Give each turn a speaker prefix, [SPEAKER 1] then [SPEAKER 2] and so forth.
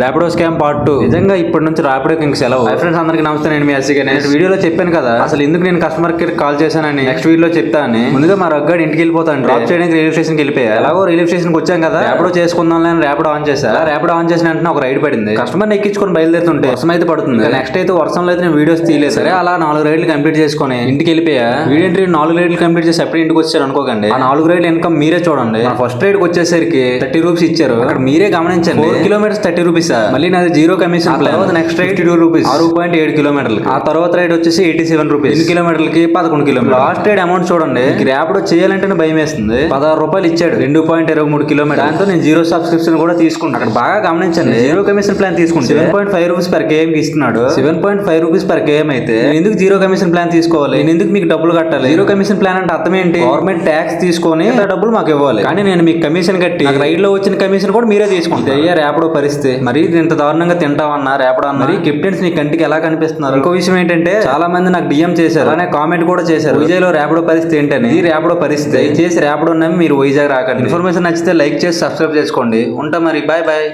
[SPEAKER 1] Rapido scam part 2. నిజంగా ఇప్పటి నుంచి ర్యాపిడోకి ఇంక సెలవు. ఫ్రెండ్స్ అందరికీ నమస్తే, నేను మీ అసిగా. నేను వీడియోలో చెప్పాను కదా అసలు ఎందుకు నేను కస్టమర్ కేర్ కాల్ చేశానని. నెక్స్ట్ వీడియోలో చెప్తాను. ముందుగా మా రగ్గాడు ఇంటికి వెళ్ళిపోతాను, డ్రాప్ చేయడానికి రైల్వే స్టేషన్కి వెళ్ళిపోయా. ఎలాగో రైల్వే స్టేషన్కి వచ్చాం కదా, ర్యాపిడో చేసుకుందాం అని ర్యాపిడో ఆన్ చేశా. ర్యాపిడో ఆన్ చేసిన వెంటనే ఒక రైడ్ పడింది. కస్టమర్ ఎక్కించుకొని బయలుదేరుతుంటే వర్షం అయితే పడుతుంది. నెక్స్ట్ అయితే వర్షంలో అయితే నేను వీడియోస్ తీయలేదు. సరే అలా 4 రైడ్లు కంప్లీట్ చేసుకుని ఇంటికి వెళ్ళిపోయా. వీడియో 4 రైడ్లు కంప్లీట్ చేసి ఎప్పుడు ఇంటికి వచ్చారు అనుకోకండి. ఆ 4 రైడ్లు ఇన్కమ్ మీరే చూడండి. ఫస్ట్ రైడ్ వచ్చేసరికి 30 రూపీస్ ఇచ్చారు. అక్కడ మీరే గమనించండి, 4 కిలోమీటర్స్ 30 రూపీస్. మళ్ళీ నాది zero commission plan. Next ride 52 rupees, 6.7 కిలోమీటర్లకి. ఆ తర్వాత రైడ్ వచ్చేసి 87 రూపీస్, 8 కిలోమీటర్లకి 11 కిలోమీటర్లు. లాస్ట్ రైడ్ అమౌంట్ చూడండి, ర్యాపిడో చేయాలంటేనే భయం వేస్తుంది. 16 రూపాయలు ఇచ్చాడు, 2.23 కిలోమీటర్. దాంతో నేను జీరో సబ్స్క్రిప్షన్ కూడా తీసుకుంటాను. అక్కడ బాగా గమనించండి, జీరో కమిషన్ ప్లాన్ తీసుకుంటే 7.5 రూపీస్ పర్ కేఎం ఇస్తున్నాడు. 7.5 రూపీస్ పర్ కేఎం అయితే నేను ఎందుకు జీరో కమిషన్ ప్లాన్ తీసుకోవాలి? నేను ఎందుకు మీకు డబ్బులు కట్టాలి? జీరో కమిషన్ ప్లాన్ అంటే అర్థం ఏంటి? గవర్నమెంట్ ట్యాక్స్ తీసుకొని డబ్బులు మాకు ఇవ్వాలి, కానీ నేను మీకు కమిషన్ కట్టి రైడ్ లో వచ్చిన కమిషన్ కూడా మీరే తీసుకుంటారు. అయ్యా ర్యాపిడో పరిస్థితి. మరి ఇంత దారుణంగా తింటామన్నా ర్యాపిడో అన్న. మరి కెప్టెన్స్ నీ కంటికి ఎలా కనిపిస్తున్నారు? ఇంకో విషయం ఏంటంటే, చాలా మంది నాకు డిఎం చేశారు, అలానే కామెంట్ కూడా చేశారు, వైజాగ్ లో ర్యాపిడో పరిస్థితి ఏంటని. ఈ ర్యాపిడో పరిస్థితి చేసి ర్యాపిడో నమ్మి మీరు వైజాగ్ రాకండి. ఇన్ఫర్మేషన్ నచ్చితే లైక్ చేసి సబ్స్క్రైబ్ చేసుకోండి. ఉంటా మరి, బాయ్ బాయ్.